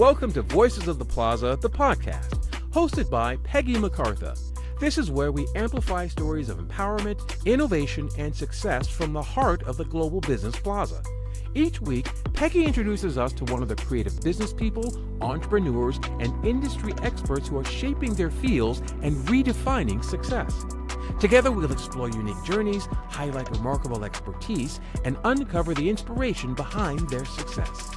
Welcome to Voices of the Plaza, the podcast, hosted by Peggy MacArthur. This is where we amplify stories of empowerment, innovation, and success from the heart of the Global Business Plaza. Each week, Peggy introduces us to one of the creative business people, entrepreneurs, and industry experts who are shaping their fields and redefining success. Together, we'll explore unique journeys, highlight remarkable expertise, and uncover the inspiration behind their success.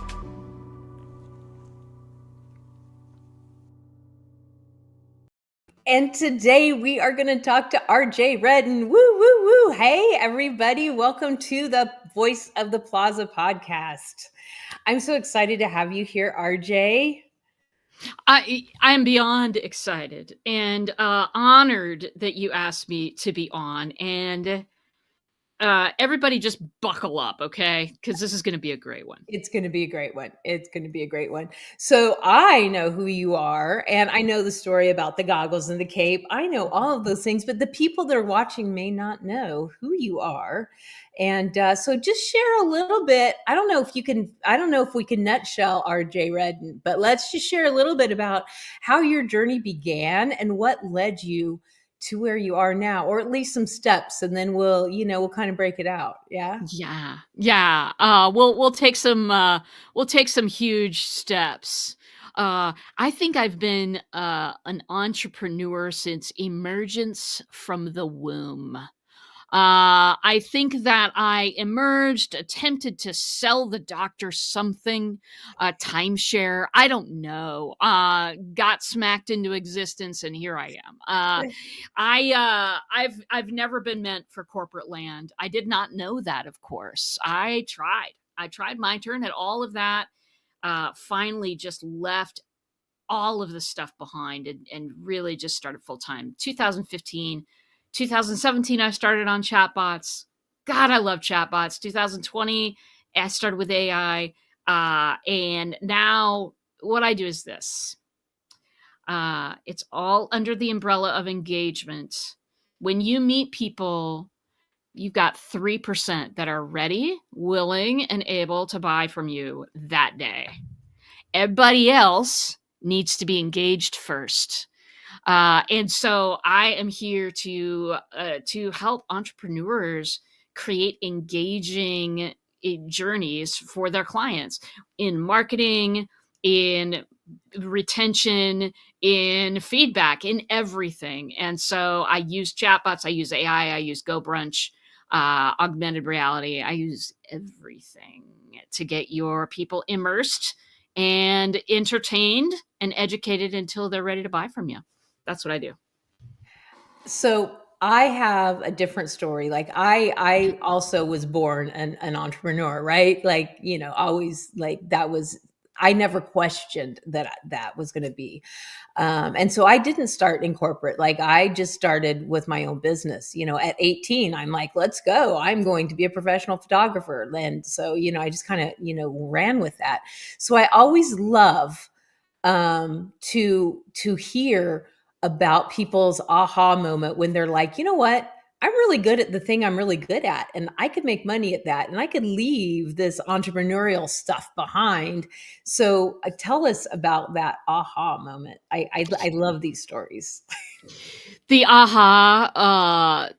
And today we are going to talk to RJ Redden. Woo, woo, woo. Hey, everybody. Welcome to the Voice of the Plaza podcast. I'm so excited to have you here, RJ. I'm beyond excited and honored that you asked me to be on. And everybody just buckle up, okay? Because this is going to be a great one. It's going to be a great one. It's going to be a great one. So I know who you are, and I know the story about the goggles and the cape. I know all of those things, but the people that are watching may not know who you are. And so just share a little bit. I don't know if we can nutshell RJ Redden, but let's just share a little bit about how your journey began and what led you to where you are now, or at least some steps, and then we'll kind of break it out. Yeah. We'll take some huge steps. I think I've been an entrepreneur since emergence from the womb. I think that I emerged, attempted to sell the doctor something, timeshare. I don't know. Got smacked into existence, and here I am. I've never been meant for corporate land. I did not know that, of course. I tried my turn at all of that. Finally, just left all of the stuff behind and really just started full time. 2015. 2017, I started on chatbots. God, I love chatbots. 2020, I started with AI. And now what I do is this. It's all under the umbrella of engagement. When you meet people, you've got 3% that are ready, willing, and able to buy from you that day. Everybody else needs to be engaged first. And so I am here to help entrepreneurs create engaging journeys for their clients in marketing, in retention, in feedback, in everything. And so I use chatbots, I use AI, I use GoBrunch, augmented reality. I use everything to get your people immersed and entertained and educated until they're ready to buy from you. That's what I do. So I have a different story. Like I also was born an entrepreneur, right? Like, always like that was, I never questioned that was going to be. And so I didn't start in corporate. Like I just started with my own business, at 18, I'm like, let's go. I'm going to be a professional photographer. And so, I just kind of, ran with that. So I always love to hear about people's aha moment when they're like, you know what? I'm really good at the thing I'm really good at, and I could make money at that, and I could leave this entrepreneurial stuff behind. So tell us about that aha moment. I love these stories. The aha,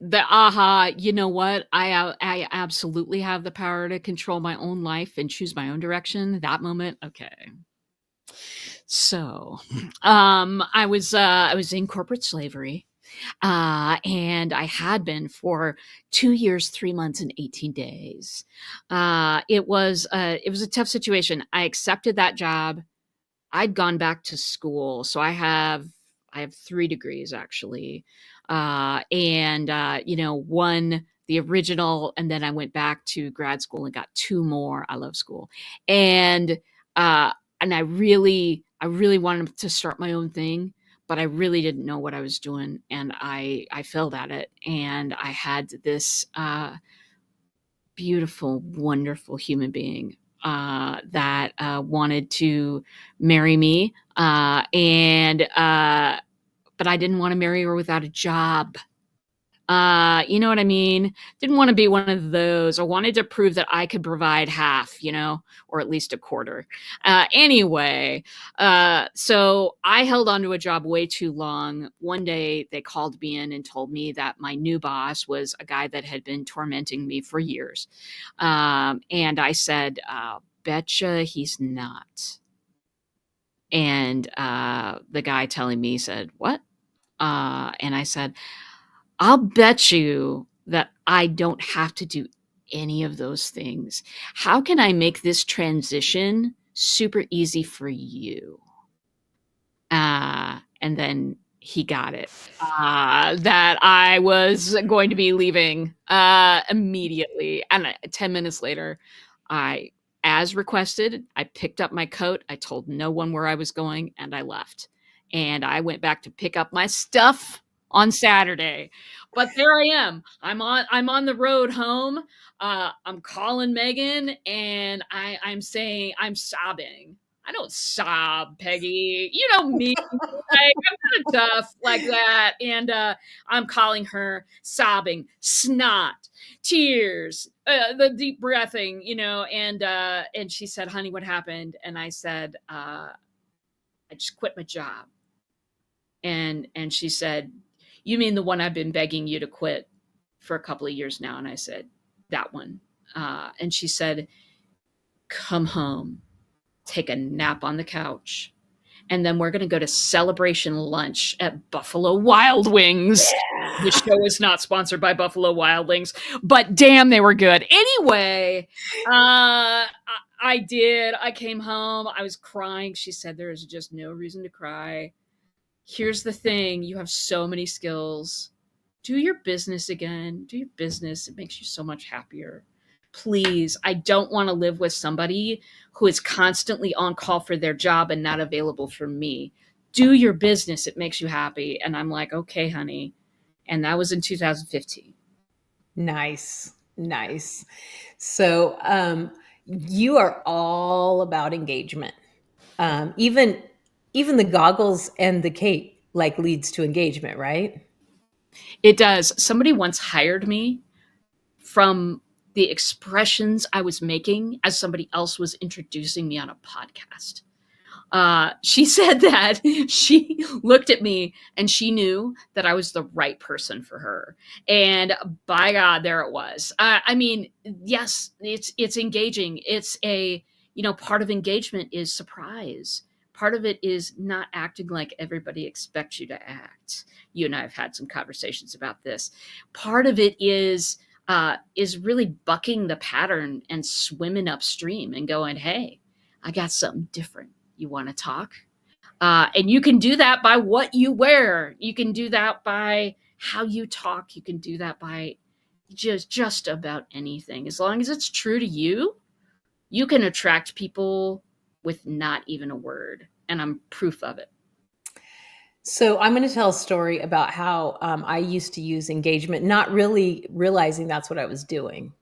you know what? I absolutely have the power to control my own life and choose my own direction. That moment. Okay. So, I was in corporate slavery, and I had been for 2 years, 3 months, and 18 days. It was a tough situation. I accepted that job. I'd gone back to school, so I have 3 degrees actually, and one the original, and then I went back to grad school and got 2 more. I love school, and I really wanted to start my own thing, but I really didn't know what I was doing, and I failed at it. And I had this beautiful, wonderful human being that wanted to marry me, but I didn't want to marry her without a job. You know what I mean? Didn't want to be one of those. I wanted to prove that I could provide half, or at least a quarter. Anyway, so I held on to a job way too long. One day they called me in and told me that my new boss was a guy that had been tormenting me for years. And I said, betcha he's not. And the guy telling me said, what? And I said, I'll bet you that I don't have to do any of those things. How can I make this transition super easy for you? And then he got it, that I was going to be leaving immediately. And 10 minutes later, as requested, I picked up my coat. I told no one where I was going, and I left. And I went back to pick up my stuff on Saturday. But there I am. I'm on the road home. I'm calling Megan, and I'm saying I'm sobbing. I don't sob, Peggy. You know me. Like, I'm kind of tough like that. And I'm calling her, sobbing, snot, tears, the deep breathing, and she said, honey, what happened? And I said, I just quit my job. And she said, you mean the one I've been begging you to quit for a couple of years now? And I said, that one. And she said, come home, take a nap on the couch, and then we're going to go to celebration lunch at Buffalo Wild Wings. Yeah. The show is not sponsored by Buffalo Wild Wings, but damn, they were good. Anyway, I did. I came home. I was crying. She said, there is just no reason to cry. Here's the thing. You have so many skills. Do your business again. Do your business. It makes you so much happier. Please, I don't want to live with somebody who is constantly on call for their job and not available for me. Do your business. It makes you happy. And I'm like, okay, honey. And that was in 2015. Nice. So you are all about engagement. Even the goggles and the cape leads to engagement, right? It does. Somebody once hired me from the expressions I was making as somebody else was introducing me on a podcast. She said that she looked at me and she knew that I was the right person for her. And by God, there it was. I mean, yes, it's engaging. It's part of engagement is surprise. Part of it is not acting like everybody expects you to act. You and I have had some conversations about this. Part of it is really bucking the pattern and swimming upstream and going, hey, I got something different. You want to talk? And you can do that by what you wear. You can do that by how you talk. You can do that by just about anything. As long as it's true to you, you can attract people with not even a word. And I'm proof of it. So I'm going to tell a story about how I used to use engagement, not really realizing that's what I was doing.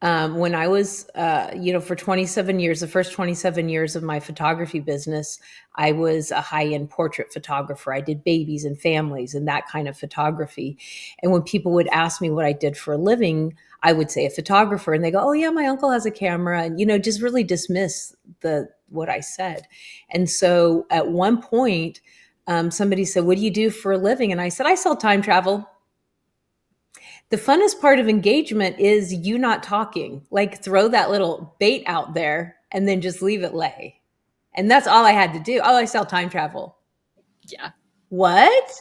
When I was, for 27 years, the first 27 years of my photography business, I was a high-end portrait photographer. I did babies and families and that kind of photography. And when people would ask me what I did for a living, I would say a photographer, and they go, oh yeah, my uncle has a camera, and, just really dismiss what I said. And so at one point, somebody said, what do you do for a living? And I said, I sell time travel. The funnest part of engagement is you not talking, throw that little bait out there and then just leave it lay. And that's all I had to do. Oh, I sell time travel. Yeah. What?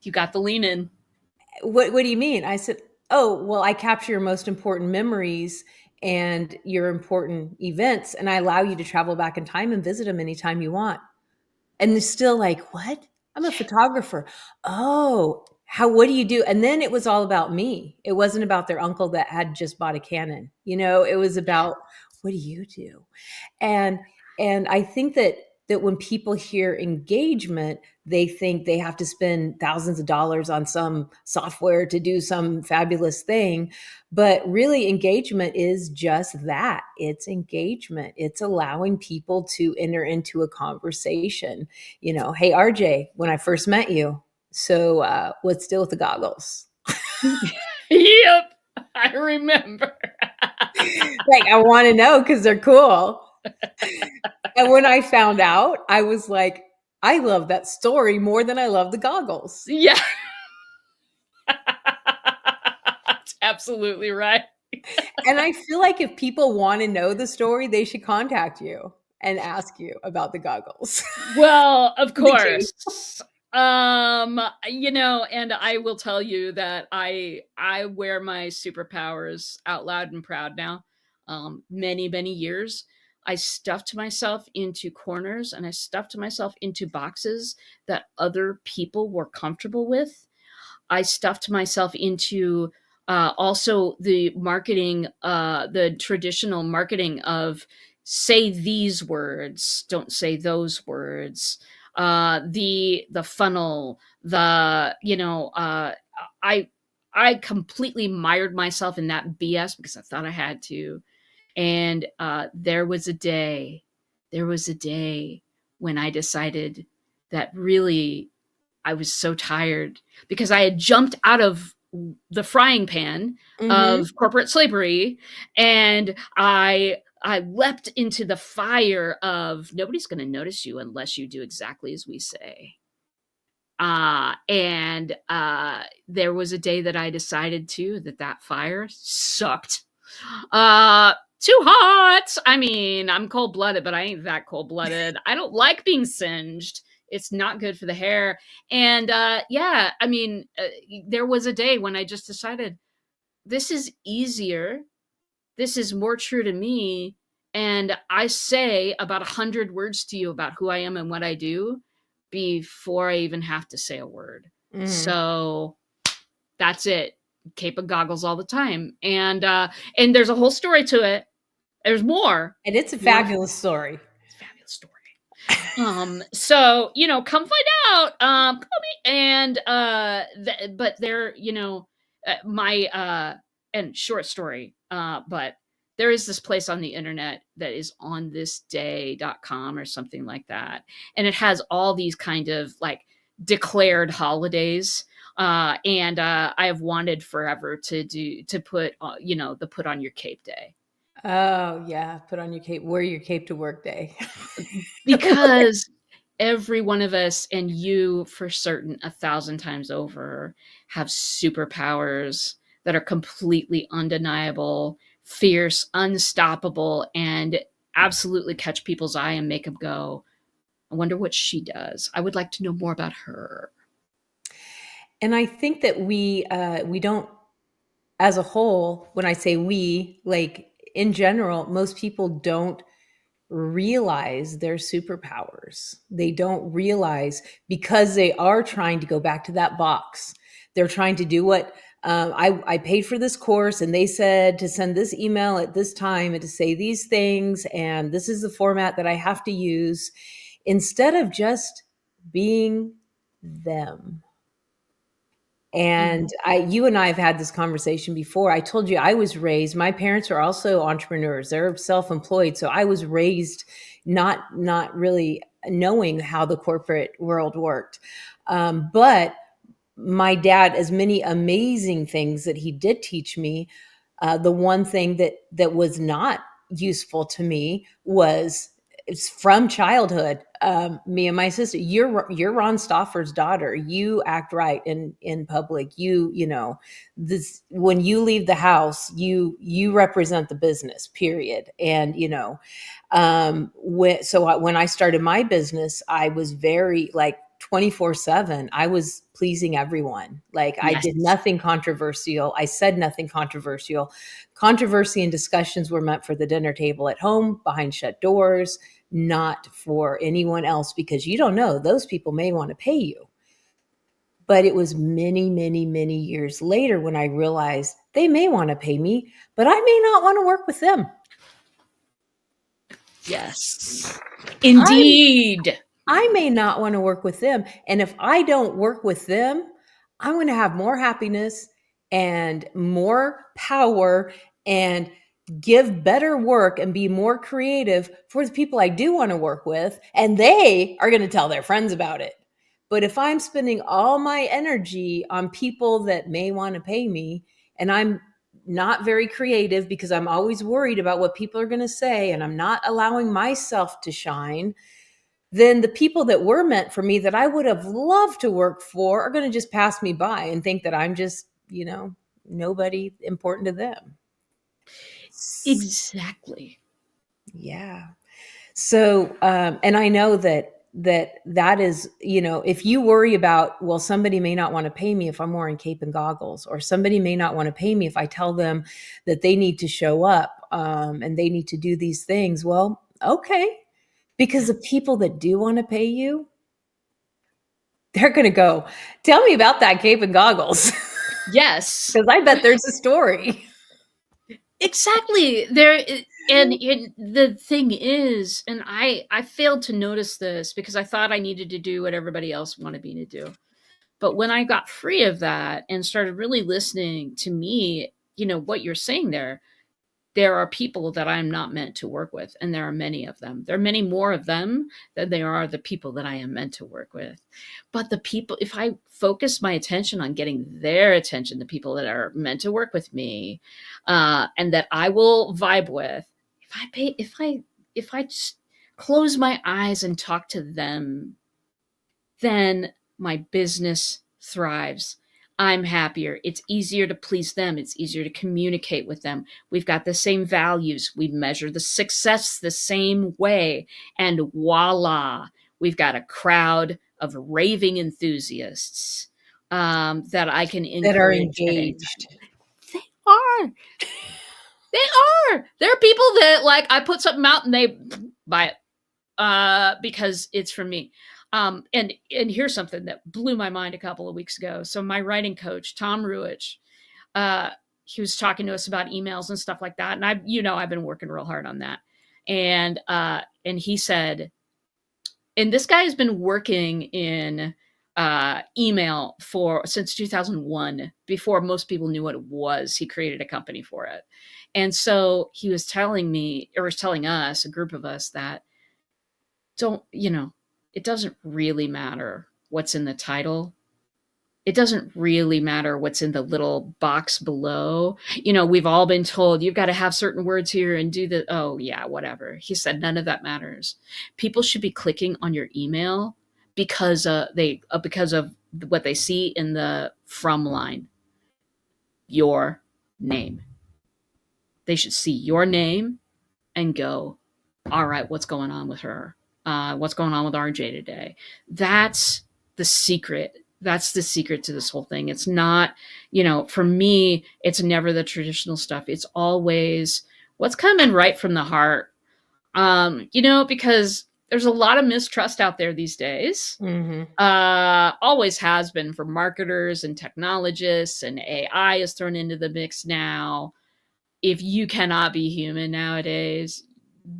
You got the lean in. What do you mean? I said, oh, well, I capture your most important memories and your important events, and I allow you to travel back in time and visit them anytime you want. And they're still like, what? I'm a photographer. Oh, what do you do? And then it was all about me. It wasn't about their uncle that had just bought a Canon. It was about, what do you do? And I think that when people hear engagement, they think they have to spend thousands of dollars on some software to do some fabulous thing. But really, engagement is just that. It's engagement. It's allowing people to enter into a conversation. Hey, RJ, when I first met you, So what's still with the goggles? Yep, I remember. Like, I want to know because they're cool. And when I found out, I was like, I love that story more than I love the goggles. Yeah. That's absolutely right. And I feel like if people want to know the story, they should contact you and ask you about the goggles. Well, of The case. course. And I will tell you that I wear my superpowers out loud and proud now. Many, many years. I stuffed myself into corners and I stuffed myself into boxes that other people were comfortable with. I stuffed myself into also the marketing, the traditional marketing of say these words, don't say those words. The funnel, I I completely mired myself in that BS because I thought I had to. And there was a day when I decided that really I was so tired because I had jumped out of the frying pan Mm-hmm. of corporate slavery and I leapt into the fire of nobody's going to notice you unless you do exactly as we say. And there was a day that I decided too that fire sucked. Too hot. I mean, I'm cold blooded, but I ain't that cold blooded. I don't like being singed. It's not good for the hair. And there was a day when I just decided this is easier. This is more true to me. And I say about 100 words to you about who I am and what I do before I even have to say a word. Mm-hmm. So that's it. Cape of goggles all the time. And there's a whole story to it. There's more. And it's a fabulous story. It's a fabulous story. So come find out. And but there, my and short story. But there is this place on the internet that is onthisday.com or something like that, and it has all these kind of like declared holidays. And I have wanted forever to put the put on your cape day. Oh yeah, put on your cape. Wear your cape to work day. Because every one of us, and you for certain 1,000 times over, have superpowers that are completely undeniable, fierce, unstoppable, and absolutely catch people's eye and make them go, I wonder what she does. I would like to know more about her. And I think that we don't, as a whole, when I say we, like in general, most people don't realize their superpowers. They don't realize because they are trying to go back to that box. They're trying to do what I paid for this course and they said to send this email at this time and to say these things. And this is the format that I have to use instead of just being them. And you and I have had this conversation before. I told you I was raised, my parents are also entrepreneurs. They're self-employed. So I was raised not really knowing how the corporate world worked. But my dad, as many amazing things that he did teach me, the one thing that was not useful to me was it's from childhood. Me and my sister, you're Ron Stoffer's daughter. You act right in public. You know this when you leave the house. You represent the business. Period. And when I started my business, I was very like 24/7. I was pleasing everyone. Like I Yes. did nothing controversial. I said nothing controversial. Controversy and discussions were meant for the dinner table at home behind shut doors, not for anyone else because you don't know, those people may want to pay you. But it was many, many, many years later when I realized they may want to pay me, but I may not want to work with them. Yes. Indeed. I may not want to work with them. And if I don't work with them, I'm going to have more happiness and more power and give better work and be more creative for the people I do want to work with. And they are going to tell their friends about it. But if I'm spending all my energy on people that may want to pay me, and I'm not very creative because I'm always worried about what people are going to say, and I'm not allowing myself to shine, then the people that were meant for me that I would have loved to work for are going to just pass me by and think that I'm just, nobody important to them. Exactly. Yeah. So, and I know that is, if you worry about, well, somebody may not want to pay me if I'm wearing cape and goggles, or somebody may not want to pay me if I tell them that they need to show up, and they need to do these things. Well, okay. Because the people that do want to pay you, they're going to go, tell me about that cape and goggles. Yes. Because I bet there's a story. Exactly. And the thing is, and I failed to notice this because I thought I needed to do what everybody else wanted me to do. But when I got free of that and started really listening to me, what you're saying there are people that I'm not meant to work with, and there are many of them. There are many more of them than there are the people that I am meant to work with. But the people, if I focus my attention on getting their attention, the people that are meant to work with me, and that I will vibe with, if I just close my eyes and talk to them, then my business thrives. I'm happier. It's easier to please them. It's easier to communicate with them. We've got the same values. We measure the success the same way. And voila, we've got a crowd of raving enthusiasts that I can That are encourage at any engaged. time. They are. They are. There are people that, like, I put something out and they buy it because it's from me. And here's something that blew my mind a couple of weeks ago. So my writing coach, Tom Ruich, he was talking to us about emails and stuff like that. And I've been working real hard on that. And he said, and this guy has been working in email since 2001. Before most people knew what it was, he created a company for it. And so he was telling us, a group of us, that it doesn't really matter what's in the title. It doesn't really matter what's in the little box below. We've all been told you've got to have certain words here and do the, oh yeah, whatever. He said, none of that matters. People should be clicking on your email because of what they see in the from line, your name. They should see your name and go, all right, what's going on with her? What's going on with RJ today? That's the secret. That's the secret to this whole thing. It's not, for me, it's never the traditional stuff. It's always what's coming right from the heart. Because there's a lot of mistrust out there these days. Mm-hmm. Always has been for marketers and technologists, and AI is thrown into the mix now. If you cannot be human nowadays,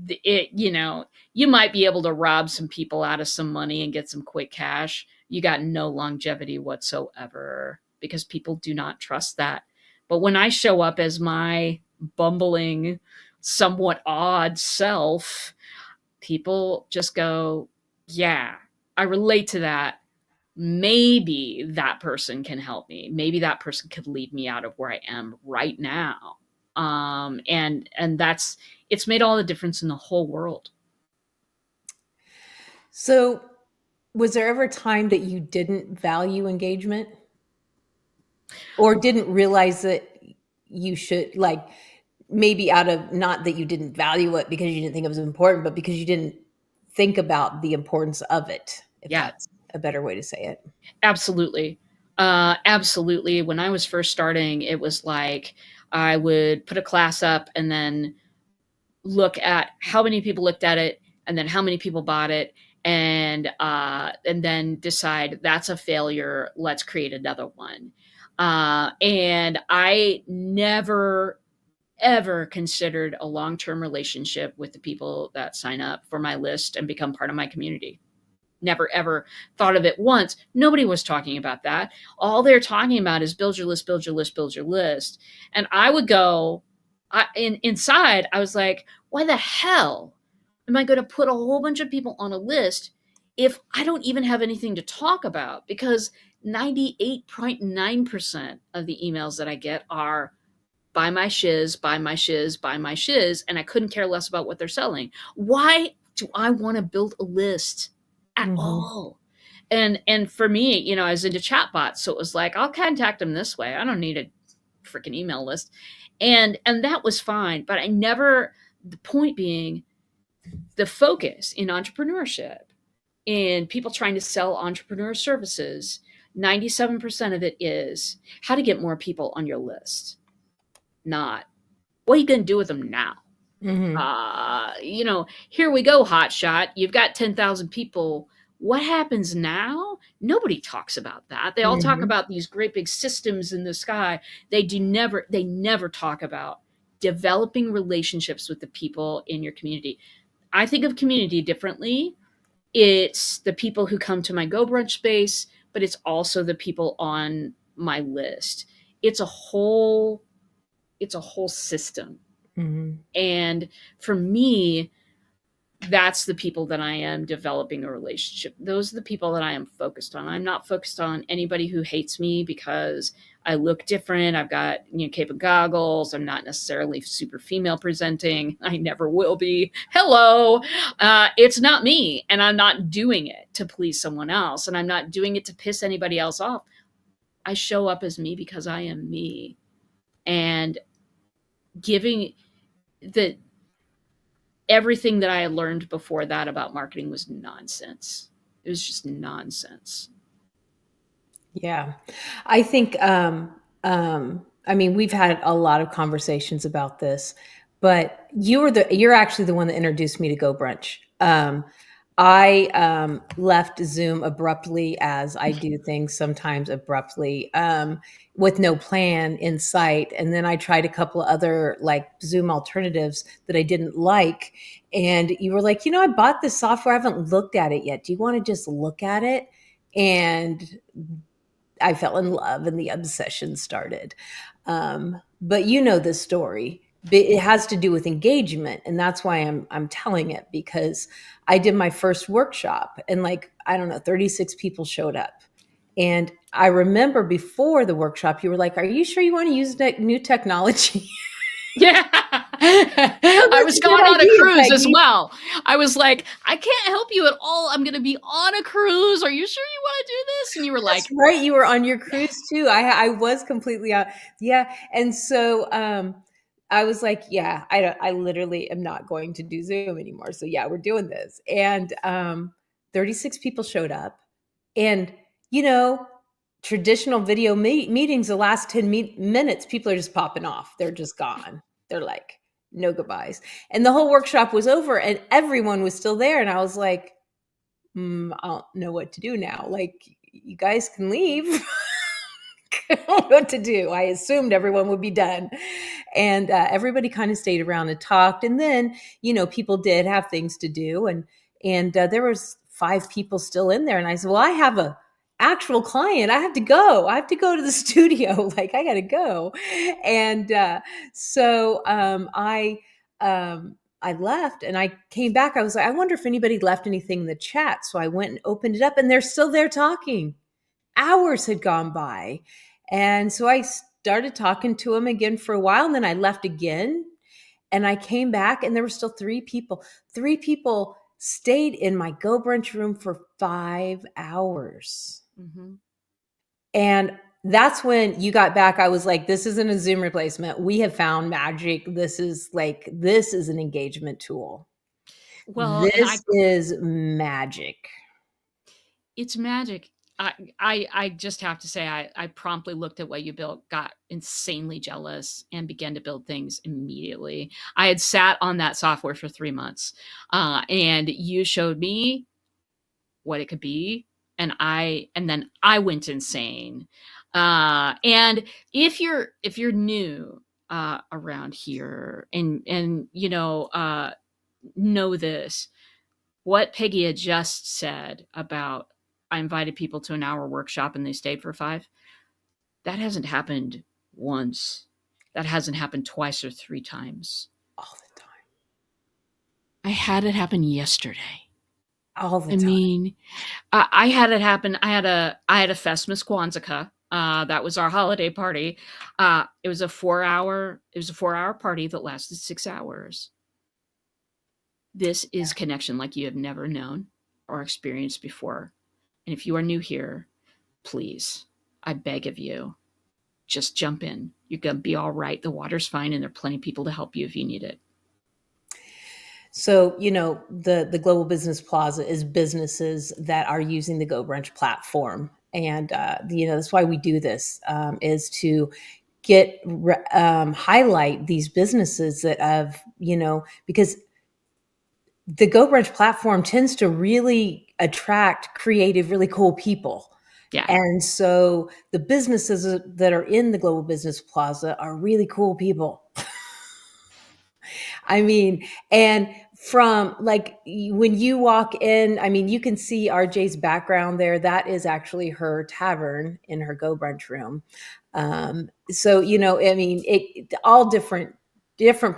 you might be able to rob some people out of some money and get some quick cash. You got no longevity whatsoever because people do not trust that. But when I show up as my bumbling, somewhat odd self, people just go, yeah, I relate to that. Maybe that person can help me. Maybe that person could lead me out of where I am right now. And it's made all the difference in the whole world. So, was there ever a time that you didn't value engagement, or didn't realize that you should, like, maybe out of, not that you didn't value it because you didn't think it was important, but because you didn't think about the importance of it, if that's a better way to say it? Absolutely. Absolutely. When I was first starting, it was like I would put a class up and then look at how many people looked at it and then how many people bought it, and then decide that's a failure. Let's create another one. And I never ever considered a long-term relationship with the people that sign up for my list and become part of my community. Never ever thought of it once. Nobody was talking about that. All they're talking about is build your list, build your list, build your list. And I would go, inside, I was like, why the hell am I going to put a whole bunch of people on a list if I don't even have anything to talk about, because 98.9% of the emails that I get are buy my shiz, buy my shiz, buy my shiz, and I couldn't care less about what they're selling. Why do I want to build a list at Mhm. all? And for me, I was into chatbots, so it was like, I'll contact them this way. I don't need a freaking email list. And that was fine, but I never, the point being, the focus in entrepreneurship, in people trying to sell entrepreneur services, 97% of it is how to get more people on your list, not what are you going to do with them now? Mhm. Here we go, hotshot. You've got 10,000 people. What happens now? Nobody talks about that. They all talk Mhm. about these great big systems in the sky. They never talk about developing relationships with the people in your community. I think of community differently. It's the people who come to my GoBrunch space, but it's also the people on my list. It's a whole it's a whole system. Mhm. And for me, that's the people that I am developing a relationship. Those are the people that I am focused on. I'm not focused on anybody who hates me because I look different. I've got, cape and goggles. I'm not necessarily super female presenting. I never will be. Hello. It's not me. And I'm not doing it to please someone else. And I'm not doing it to piss anybody else off. I show up as me because I am me. And giving the everything that I had learned before that about marketing was nonsense. It was just nonsense. Yeah. I think, I mean, we've had a lot of conversations about this, but you're actually the one that introduced me to GoBrunch. I left Zoom abruptly, as I do things sometimes abruptly, with no plan in sight. And then I tried a couple of other like Zoom alternatives that I didn't like. And you were like, I bought this software. I haven't looked at it yet. Do you want to just look at it? And I fell in love and the obsession started. But you know this story. It has to do with engagement, and that's why I'm telling it, because I did my first workshop and like I don't know, 36 people showed up. And I remember before the workshop, you were like, "Are you sure you want to use new technology?" Yeah. Oh, I that's was a good going on a idea, cruise as Peggy. well. I was like, I can't help you at all. I'm going to be on a cruise. Are you sure you want to do this? And you were That's like, right. You were on your yeah. cruise too. I was completely out. Yeah. And so I was like, yeah, I literally am not going to do Zoom anymore. So yeah, we're doing this. And 36 people showed up. And you know, traditional video meetings, the last 10 minutes, people are just popping off. They're just gone. They're like, no goodbyes. And the whole workshop was over and everyone was still there. And I was like, I don't know what to do now. Like, you guys can leave. I don't know what to do. I assumed everyone would be done. And everybody kind of stayed around and talked. And then, people did have things to do. And there was 5 people still in there. And I said, well, I have a actual client. I have to go. I have to go to the studio. Like, I got to go. And so I left and I came back. I was like, I wonder if anybody left anything in the chat. So I went and opened it up and they're still there talking. Hours had gone by. And so I started talking to him again for a while. And then I left again. And I came back and there were still 3 people. 3 people stayed in my GoBrunch room for 5 hours. Mm-hmm. And that's when you got back. I was like, this isn't a Zoom replacement. We have found magic. This is an engagement tool. Well, and This is magic. it's magic. I just have to say, I promptly looked at what you built, got insanely jealous, and began to build things immediately. I had sat on that software for 3 months, and you showed me what it could be, and then I went insane. And if you're new around here, and know this, what Peggy had just said about I invited people to an hour workshop and they stayed for 5, that hasn't happened once. That hasn't happened twice or 3 times. All the time. I had it happen yesterday. all the I time. mean, I had it happen. I had a Fesmus Kwanzaa. That was our holiday party. It was a 4-hour party that lasted 6 hours. This is connection like you have never known or experienced before. And if you are new here, please, I beg of you, just jump in. You're going to be all right. The water's fine, and there are plenty of people to help you if you need it. So, the Global Business Plaza is businesses that are using the GoBrunch platform. And, that's why we do this, is to highlight these businesses that have, because the GoBrunch platform tends to really attract creative, really cool people. Yeah. And so the businesses that are in the Global Business Plaza are really cool people. I mean, and from like when you walk in, I mean, you can see RJ's background there. That is actually her tavern in her GoBrunch room. So, I mean, all different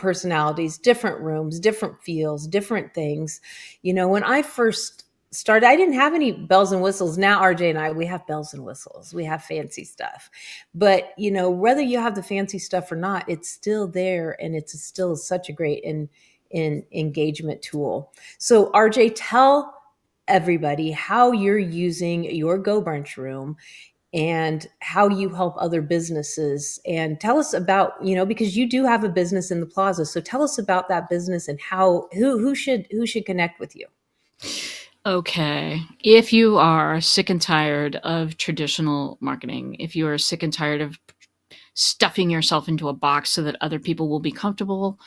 personalities, different rooms, different feels, different things. When I first started, I didn't have any bells and whistles. Now RJ and I, we have bells and whistles. We have fancy stuff. But, whether you have the fancy stuff or not, it's still there, and it's still such a great in engagement tool. So RJ, tell everybody how you're using your GoBrunch room and how you help other businesses, and tell us about, because you do have a business in the plaza. So tell us about that business and who should connect with you. Okay. If you are sick and tired of traditional marketing, if you are sick and tired of stuffing yourself into a box so that other people will be comfortable,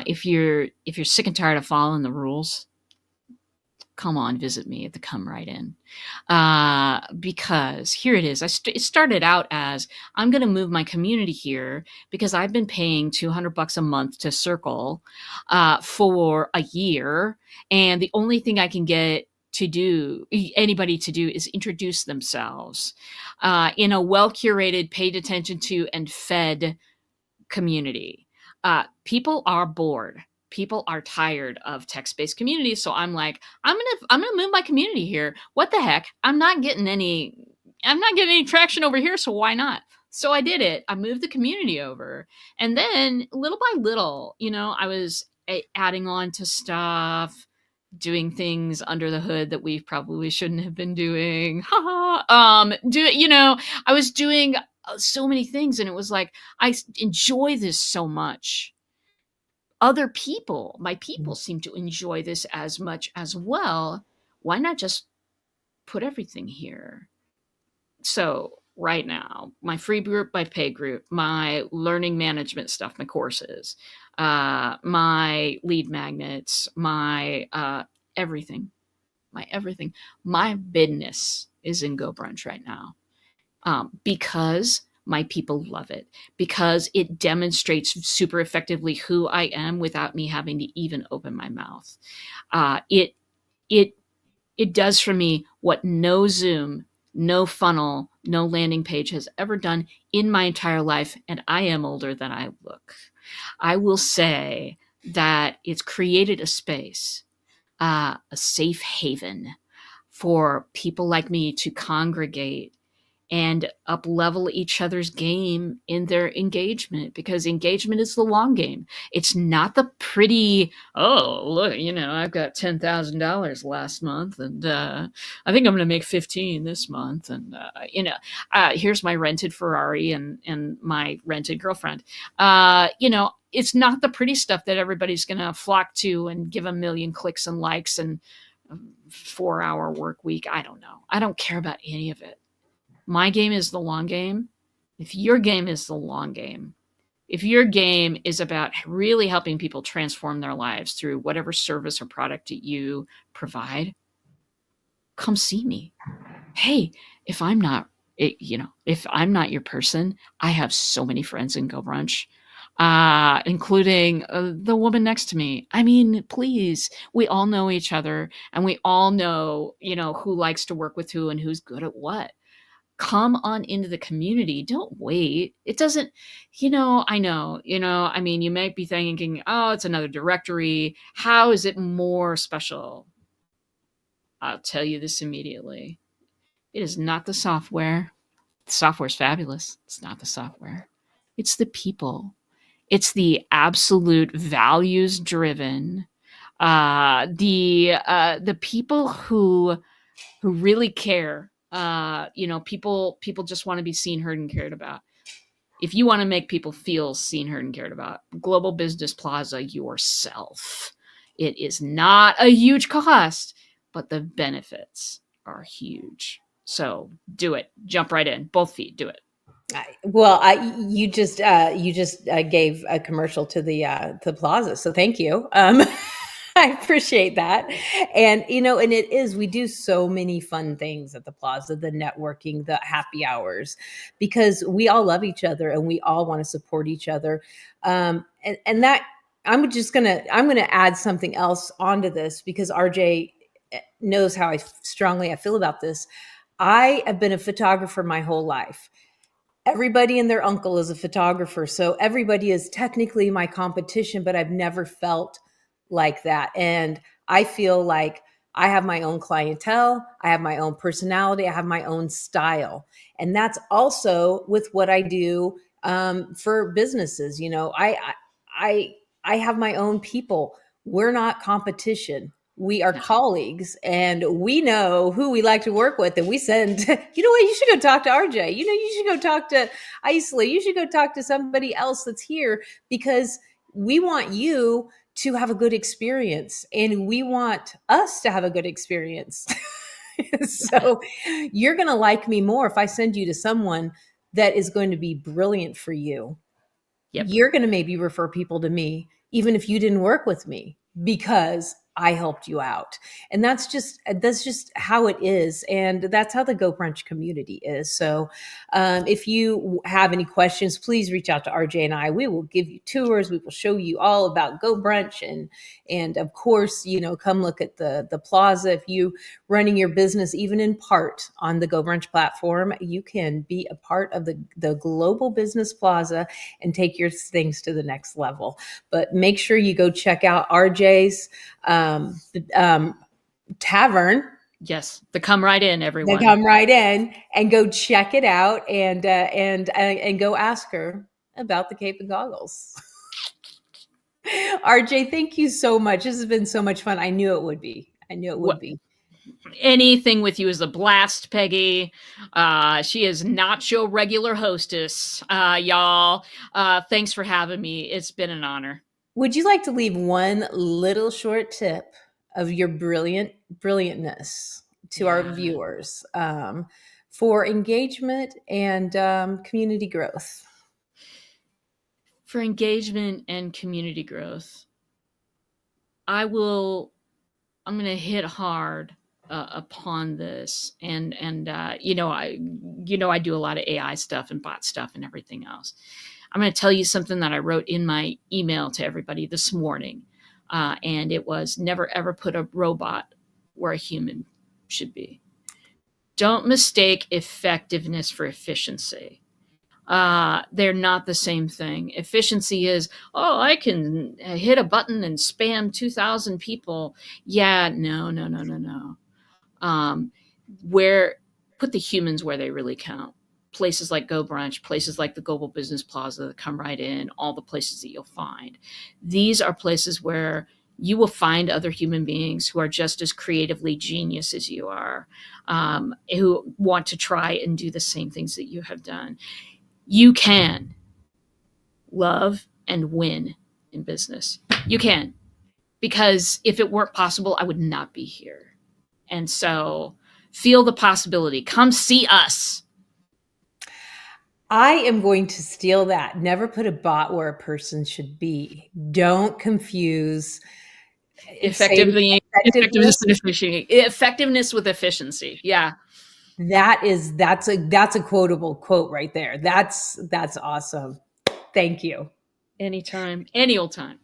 if you're sick and tired of following the rules, come on, visit me at the Come Right In. Because here it is. It started out as, I'm going to move my community here because I've been paying $200 a month to Circle for a year, and the only thing I can get anybody to do is introduce themselves in a well curated, paid attention to, and fed community. People are bored. People are tired of text-based communities. So I'm like, I'm gonna move my community here. What the heck? I'm not getting any traction over here, so why not? So I did it. I moved the community over. And then little by little, I was adding on to stuff, doing things under the hood that we probably shouldn't have been doing. I was doing so many things, and it was like, I enjoy this so much. My people seem to enjoy this as much as well. Why not just put everything here? So right now, my free group, my pay group, my learning management stuff, my courses, my lead magnets, my everything, my business is in GoBrunch right now, because my people love it, because it demonstrates super effectively who I am without me having to even open my mouth. It it it does for me what no Zoom, no funnel, no landing page has ever done in my entire life, and I am older than I look. I will say that it's created a space, a safe haven for people like me to congregate and up level each other's game in their engagement, because engagement is the long game. It's not the pretty, oh, look, I've got $10,000 last month, and I think I'm going to make 15 this month. And, here's my rented Ferrari and my rented girlfriend. It's not the pretty stuff that everybody's going to flock to and give a million clicks and likes and 4-hour work week. I don't know. I don't care about any of it. My game is the long game. If your game is the long game, if your game is about really helping people transform their lives through whatever service or product that you provide, come see me. Hey, if I'm not, if I'm not your person, I have so many friends in GoBrunch, including the woman next to me. I mean, please, we all know each other, and we all know, who likes to work with who and who's good at what. Come on into the community. Don't wait. It doesn't, I know, I mean, you might be thinking, oh, it's another directory. How is it more special? I'll tell you this immediately. It is not the software. The software's fabulous. It's not the software. It's the people. It's the absolute values driven. The people who really care. People just want to be seen, heard, and cared about. If you want to make people feel seen, heard, and cared about, Global Business Plaza yourself. It is not a huge cost, but the benefits are huge. So do it. Jump right in. Both feet. Do it. You just gave a commercial to the plaza, so thank you. I appreciate that. And and it is, we do so many fun things at the plaza, the networking, the happy hours, because we all love each other and we all want to support each other. And that I'm gonna add something else onto this, because RJ knows how strongly I feel about this. I have been a photographer my whole life. Everybody and their uncle is a photographer. So everybody is technically my competition, but I've never felt like that. And I feel like I have my own clientele. I have my own personality. I have my own style. And that's also with what I do for businesses. I have my own people. We're not competition. We are colleagues, and we know who we like to work with, and we send, you know what, you should go talk to RJ. You should go talk to Isley. You should go talk to somebody else that's here, because we want you to have a good experience, and we want us to have a good experience. So you're going to like me more if I send you to someone that is going to be brilliant for you. Yep. You're going to maybe refer people to me, even if you didn't work with me, because I helped you out. And that's just how it is. And that's how the GoBrunch community is. So if you have any questions, please reach out to RJ and I. We will give you tours. We will show you all about GoBrunch. And of course, come look at the plaza. If you running your business, even in part on the GoBrunch platform, you can be a part of the Global Business Plaza and take your things to the next level. But make sure you go check out RJ's tavern. Yes, the come right in, everyone. They come right in and go check it out, and go ask her about the Cape and goggles. RJ, thank you so much. This has been so much fun. I knew it would be. Anything with you is a blast, Peggy. She is not your regular hostess, y'all. Thanks for having me. It's been an honor. Would you like to leave one little short tip of your brilliantness to our viewers for engagement and community growth? For engagement and community growth, I'm going to hit hard upon this, and I do a lot of AI stuff and bot stuff and everything else. I'm going to tell you something that I wrote in my email to everybody this morning, and it was, never ever put a robot where a human should be. Don't mistake effectiveness for efficiency. They're not the same thing. Efficiency is, I can hit a button and spam 2,000 people. Yeah, no. Put the humans where they really count. Places like GoBrunch, places like the Global Business Plaza that come right in, all the places that you'll find. These are places where you will find other human beings who are just as creatively genius as you are, who want to try and do the same things that you have done. You can love and win in business. You can. Because if it weren't possible, I would not be here. And so feel the possibility. Come see us. I am going to steal that. Never put a bot where a person should be. Don't confuse effectiveness with efficiency. Yeah. That's a quotable quote right there. That's awesome. Thank you. Anytime, any old time.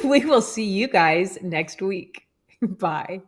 We will see you guys next week. Bye.